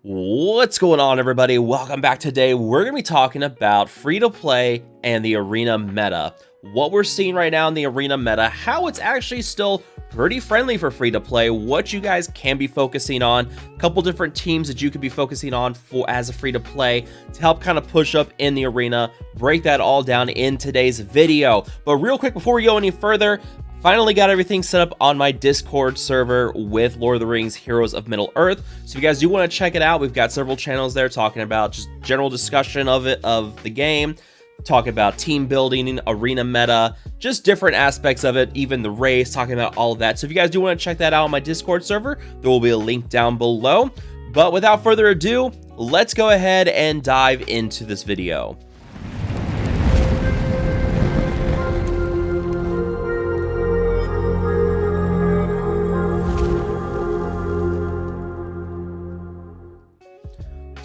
What's going on, everybody? Welcome back. Today we're going to be talking about free-to-play and the arena meta. What we're seeing right now in the arena meta, how it's actually still pretty friendly for free-to-play, what you guys can be focusing on, a couple different teams that you could be focusing on for as a free-to-play to help kind of push up in the arena, break that all down in today's video. But real quick, before we go any further, finally got everything set up on my Discord server with Lord of the Rings Heroes of Middle-earth. So if you guys do want to check it out, we've got several channels there talking about just general discussion of the game, talking about team building, arena meta, just different aspects of it, even the race, talking about all of that. So if you guys do want to check that out on my Discord server, there will be a link down below. But without further ado, let's go ahead and dive into this video.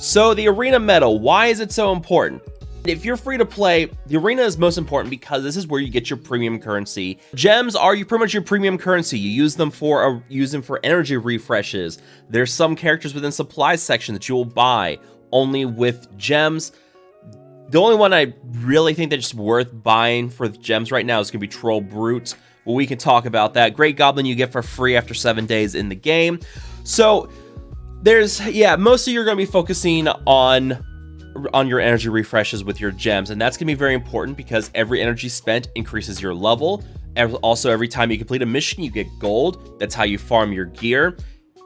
So the arena meta, why is it so important? If you're free to play, the arena is most important because this is where you get your premium currency. Gems are pretty much your premium currency. You use them for energy refreshes. There's some characters within supplies section that you will buy only with gems. The only one I really think that's worth buying for gems right now is going to be Troll Brute. Well, we can talk about that. Great Goblin you get for free after 7 days in the game. So mostly you're going to be focusing on your energy refreshes with your gems, and that's going to be very important because every energy spent increases your level. Also, every time you complete a mission, you get gold. That's how you farm your gear.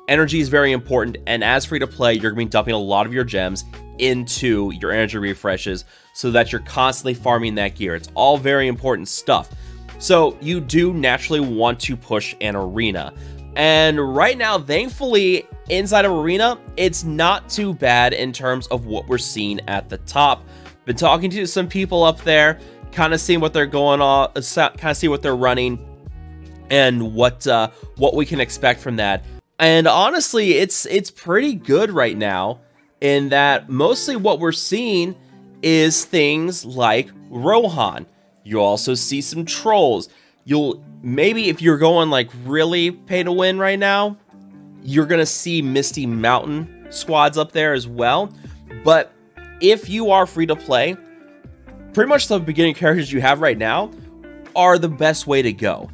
Energy is very important, and as free to play, you're going to be dumping a lot of your gems into your energy refreshes so that you're constantly farming that gear. It's all very important stuff. So you do naturally want to push an arena. And right now, thankfully, inside of arena, it's not too bad in terms of what we're seeing at the top. Been talking to some people up there, kind of seeing what they're going on, kind of see what they're running, and what we can expect from that. And honestly, it's pretty good right now in that mostly what we're seeing is things like Rohan. You also see some trolls. Maybe if you're going like really pay to win right now, you're gonna see Misty Mountain squads up there as well. But if you are free to play, pretty much the beginning characters you have right now are the best way to go.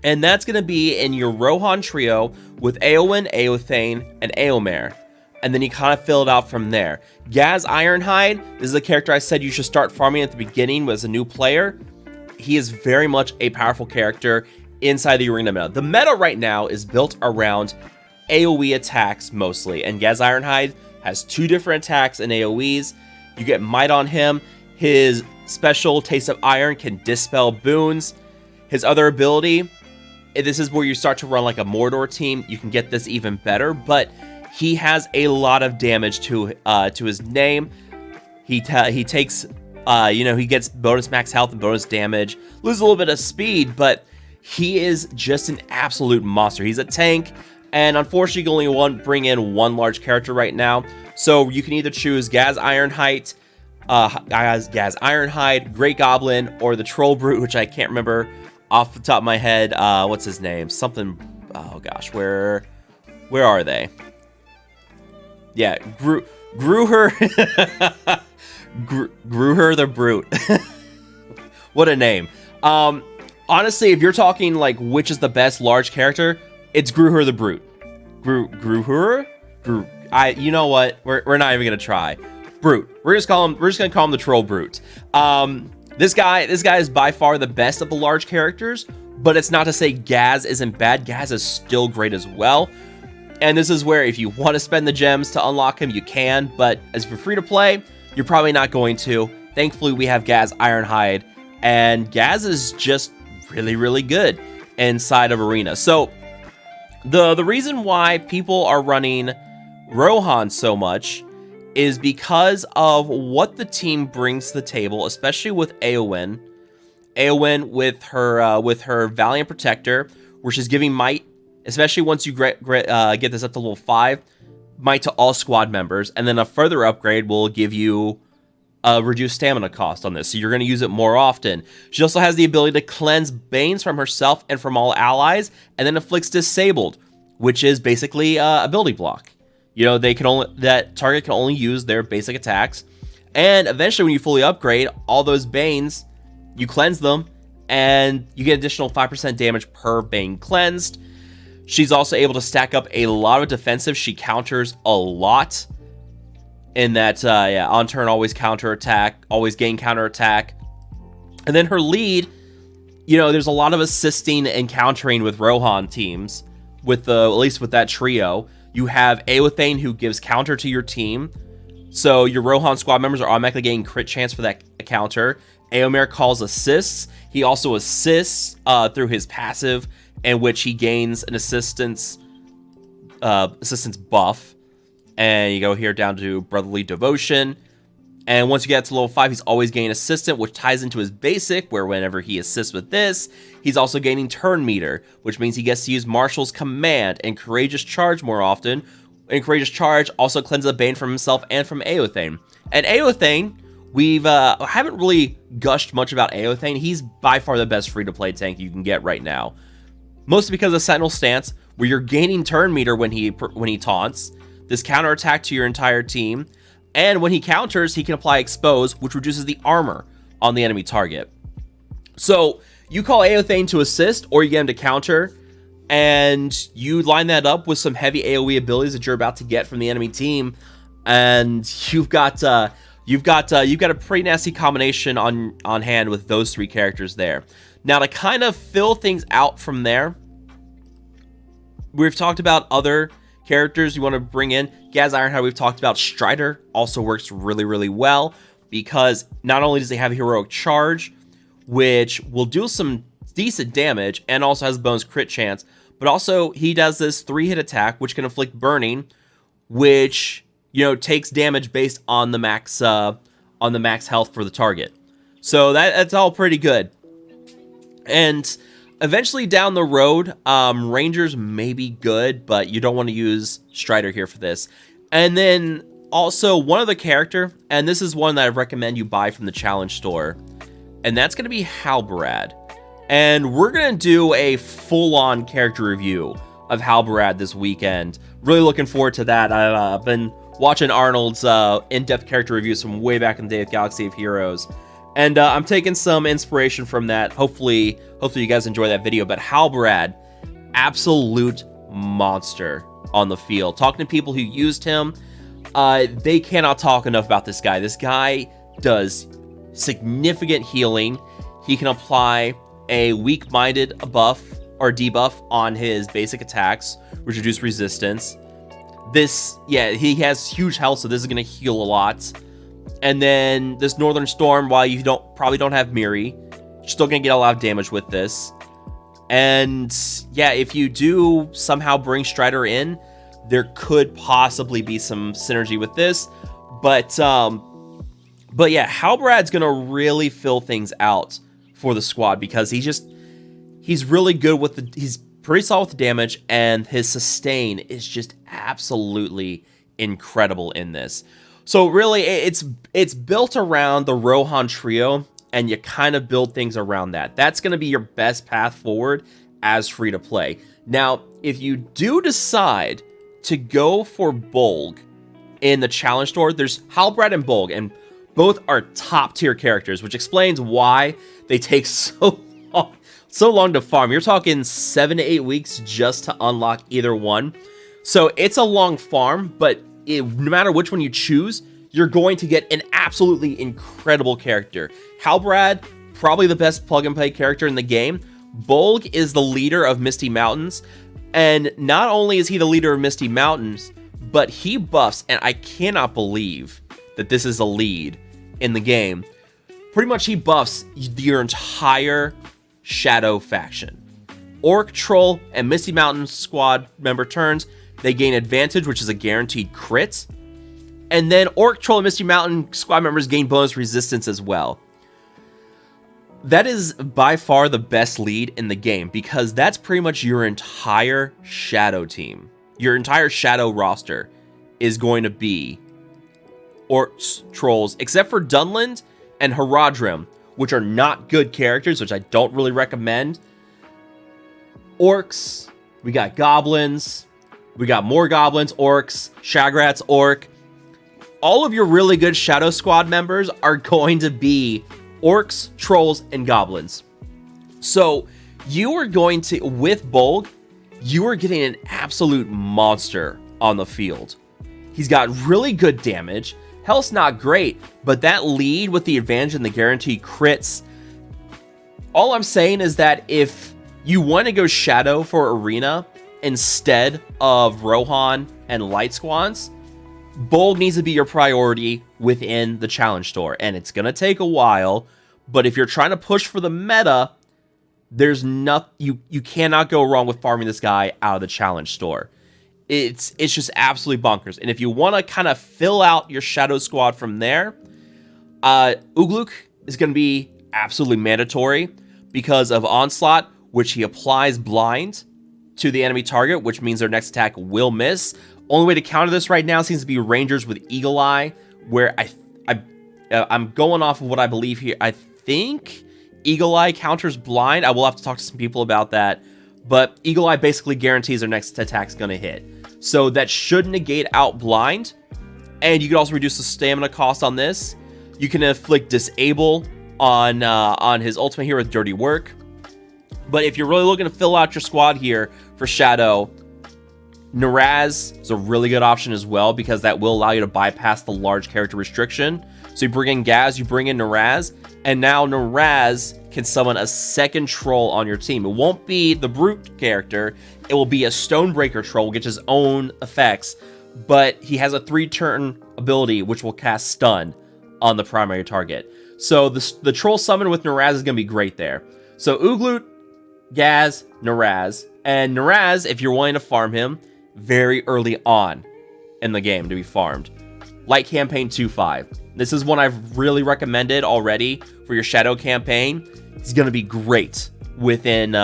And that's gonna be in your Rohan trio with Éowyn, Eothane, and Éomer. And then you kind of fill it out from there. Gaz Ironhide, this is a character I said you should start farming at the beginning as a new player. He is very much a powerful character inside the arena meta. The meta right now is built around AoE attacks mostly, and Gaz Ironhide has 2 different attacks and AoEs. You get Might on him. His special Taste of Iron can dispel boons. His other ability, this is where you start to run like a Mordor team. You can get this even better, but he has a lot of damage to his name. He takes he gets bonus max health and bonus damage, loses a little bit of speed, but he is just an absolute monster. He's a tank, and unfortunately, you can only bring in one large character right now. So you can either choose Gaz Ironhide, Great Goblin, or the Troll Brute, which I can't remember off the top of my head. What's his name? Something. Oh gosh, where are they? Yeah, Gruher. Gruher the Brute. What a name. Honestly, if you're talking like which is the best large character, it's Gruher the Brute. Gruher? You know what? We're not even gonna try. Brute. We're just gonna call him the Troll Brute. This guy is by far the best of the large characters, but it's not to say Gaz isn't bad. Gaz is still great as well. And this is where if you want to spend the gems to unlock him, you can, but as for free to play, you're probably not going to. Thankfully, we have Gaz Ironhide, and Gaz is just really, really good inside of Arena. So, the reason why people are running Rohan so much is because of what the team brings to the table, especially with Éowyn. Éowyn with her Valiant Protector, where she's giving might, especially once you get this up to level 5, might to all squad members, and then a further upgrade will give you a reduced stamina cost on this, so you're going to use it more often. She also has the ability to cleanse Banes from herself and from all allies, and then afflicts Disabled, which is basically a ability block. You know, that target can only use their basic attacks. And eventually when you fully upgrade all those Banes, you cleanse them and you get additional 5% damage per Bane cleansed. She's also able to stack up a lot of defensive. She counters a lot in that, on turn always counter attack, always gain counter attack. And then her lead, you know, there's a lot of assisting and countering with Rohan teams, at least with that trio. You have Aothane, who gives counter to your team. So your Rohan squad members are automatically getting crit chance for that counter. Aomir calls assists. He also assists through his passive, in which he gains an assistance buff. And you go here down to Brotherly Devotion. And once you get to level 5, he's always gaining Assistant, which ties into his basic, where whenever he assists with this, he's also gaining Turn Meter, which means he gets to use Marshal's Command and Courageous Charge more often. And Courageous Charge also cleanses a Bane from himself and from Aothane. And Aothane, haven't really gushed much about Aothane. He's by far the best free-to-play tank you can get right now. Mostly because of Sentinel Stance, where you're gaining Turn Meter when he taunts, this counterattack to your entire team, and when he counters, he can apply Expose, which reduces the armor on the enemy target. So you call Aothane to assist, or you get him to counter, and you line that up with some heavy AoE abilities that you're about to get from the enemy team, and you've got a pretty nasty combination on hand with those three characters there. Now, to kind of fill things out from there, we've talked about other characters you want to bring in. Gaz Ironhide, we've talked about. Strider also works really, really well, because not only does he have Heroic Charge, which will do some decent damage and also has bonus crit chance, but also he does this 3-hit attack, which can inflict burning, which, you know, takes damage based on the max health for the target. So that's all pretty good. And eventually down the road, Rangers may be good, but you don't want to use Strider here for this. And then also one other character, and this is one that I recommend you buy from the challenge store, and that's going to be Halbarad. And we're going to do a full-on character review of Halbarad this weekend. Really looking forward to that. I've been watching Arnold's in-depth character reviews from way back in the day of Galaxy of Heroes. And I'm taking some inspiration from that. Hopefully you guys enjoy that video. But Halbarad, absolute monster on the field. Talking to people who used him, they cannot talk enough about this guy. This guy does significant healing. He can apply a weak-minded buff or debuff on his basic attacks, which reduce resistance. He has huge health, so this is going to heal a lot. And then this Northern Storm, while you probably don't have Miri, you're still going to get a lot of damage with this. And yeah, if you do somehow bring Strider in, there could possibly be some synergy with this. But yeah, Halbarad's going to really fill things out for the squad, because he's really good with he's pretty solid with the damage, and his sustain is just absolutely incredible in this. So really, it's built around the Rohan trio, and you kind of build things around that. That's going to be your best path forward as free-to-play. Now, if you do decide to go for Bolg in the challenge store, there's Halbarad and Bolg, and both are top-tier characters, which explains why they take so long to farm. You're talking 7 to 8 weeks just to unlock either one. So it's a long farm, but no matter which one you choose, you're going to get an absolutely incredible character. Halbarad, probably the best plug-and-play character in the game. Bolg is the leader of Misty Mountains, and not only is he the leader of Misty Mountains, but he buffs, and I cannot believe that this is a lead in the game. Pretty much he buffs your entire Shadow faction. Orc, Troll, and Misty Mountains squad member turns, they gain advantage, which is a guaranteed crit. And then Orc, Troll, and Misty Mountain squad members gain bonus resistance as well. That is by far the best lead in the game, because that's pretty much your entire Shadow team. Your entire Shadow roster is going to be Orcs, Trolls, except for Dunland and Haradrim, which are not good characters, which I don't really recommend. Orcs, we got Goblins, We got more goblins, orcs, Shagrat's orc. All of your really good Shadow Squad members are going to be orcs, trolls, and goblins. So you are going to, with Bolg, you are getting an absolute monster on the field. He's got really good damage. Health's not great, but that lead with the advantage and the guaranteed crits. All I'm saying is that if you want to go Shadow for Arena instead of Rohan and Light Squads, Bolg needs to be your priority within the challenge store, and it's going to take a while, but if you're trying to push for the meta, there's you cannot go wrong with farming this guy out of the challenge store. It's just absolutely bonkers. And if you want to kind of fill out your Shadow Squad from there, Ugluk is going to be absolutely mandatory because of Onslaught, which he applies blind to the enemy target, which means their next attack will miss. Only way to counter this right now seems to be Rangers with Eagle Eye, where I'm going off of what I believe here. I think Eagle Eye counters blind. I will have to talk to some people about that, but Eagle Eye basically guarantees their next attack's going to hit. So that should negate out blind, and you can also reduce the stamina cost on this. You can inflict disable on his ultimate here with Dirty Work. But if you're really looking to fill out your squad here for Shadow, Naraz is a really good option as well, because that will allow you to bypass the large character restriction. So you bring in Gaz, you bring in Naraz, and now Naraz can summon a second troll on your team. It won't be the Brute character, it will be a Stonebreaker troll, which his own effects, but he has a 3-turn ability which will cast stun on the primary target. So the troll summon with Naraz is going to be great there. So Uglut, Gaz, Naraz, and Naraz, if you're wanting to farm him, very early on in the game to be farmed. Light Campaign 2-5. This is one I've really recommended already for your Shadow campaign. It's going to be great within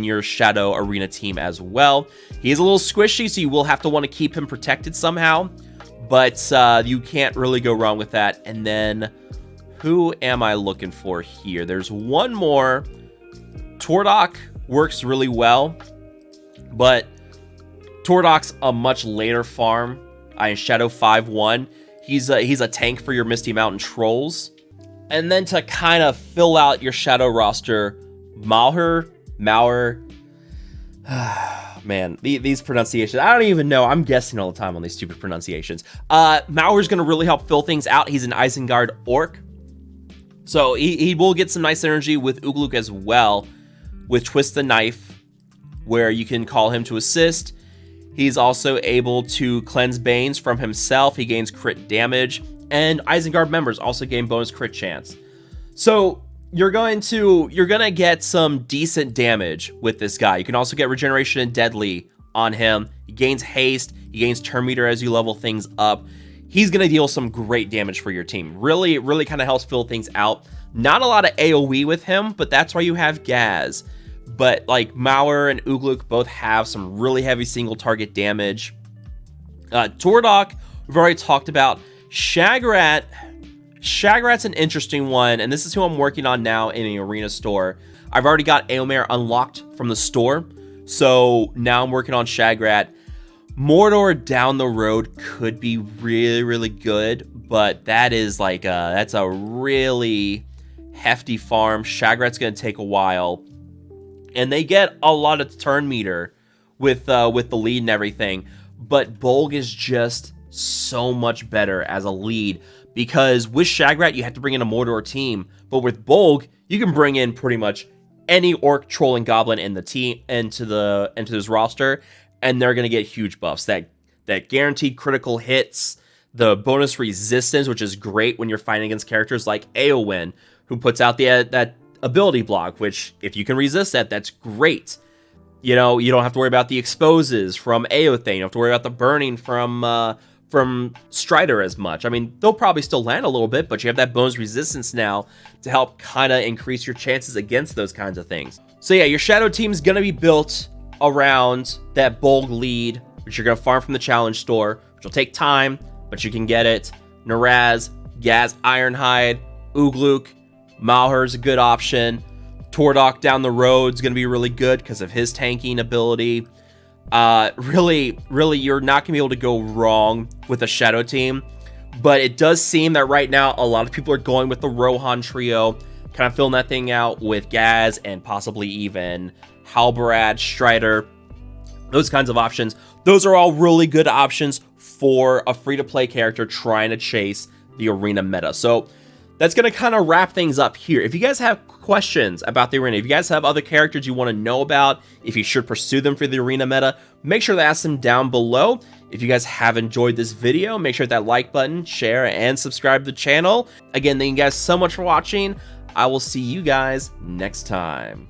your Shadow Arena team as well. He is a little squishy, so you will have to want to keep him protected somehow, but you can't really go wrong with that. And then, who am I looking for here? There's one more. Tordok works really well, but Tordok's a much later farm. In Shadow 5-1. He's a tank for your Misty Mountain trolls. And then to kind of fill out your Shadow roster, Mauer, man, these pronunciations, I don't even know. I'm guessing all the time on these stupid pronunciations. Mauer's going to really help fill things out. He's an Isengard orc, so he will get some nice energy with Ugluk as well, with Twist the Knife, where you can call him to assist. He's also able to cleanse Banes from himself. He gains crit damage, and Isengard members also gain bonus crit chance. So you're gonna get some decent damage with this guy. You can also get regeneration and deadly on him. He gains haste. He gains turn meter as you level things up. He's gonna deal some great damage for your team. Really kind of helps fill things out. Not a lot of AoE with him, but that's why you have Gaz. But like Mauer and Ugluk both have some really heavy single target damage. Tordok, we've already talked about. Shagrat's an interesting one, and this is who I'm working on now in the arena store. I've already got Aomer unlocked from the store, so now I'm working on Shagrat. Mordor down the road could be really good, but that is like that's a really hefty farm. Shagrat's gonna take a while. And they get a lot of turn meter with the lead and everything. But Bolg is just so much better as a lead, because with Shagrat, you have to bring in a Mordor team. But with Bolg, you can bring in pretty much any orc, troll, and goblin in the team into this roster, and they're going to get huge buffs. That guaranteed critical hits, the bonus resistance, which is great when you're fighting against characters like Eowyn, who puts out that ability block, which if you can resist that, that's great. You know, you don't have to worry about the exposes from Eothane. You don't have to worry about the burning from Strider as much. I mean, they'll probably still land a little bit, but you have that bonus resistance now to help kind of increase your chances against those kinds of things. So yeah, your Shadow team is going to be built around that Bolg lead, which you're going to farm from the challenge store, which will take time, but you can get it. Naraz, Gaz, Ironhide, Ugluk, Mauer is a good option. Tordok down the road is going to be really good because of his tanking ability. really, you're not gonna be able to go wrong with a shadow team. But it does seem that right now a lot of people are going with the Rohan trio, kind of filling that thing out with Gaz and possibly even Halbarad, Strider, those kinds of options. Those are all really good options for a free-to-play character trying to chase the arena meta. So that's going to kind of wrap things up here. If you guys have questions about the arena, if you guys have other characters you want to know about, if you should pursue them for the arena meta, make sure to ask them down below. If you guys have enjoyed this video, make sure to hit that like button, share, and subscribe to the channel. Again, thank you guys so much for watching. I will see you guys next time.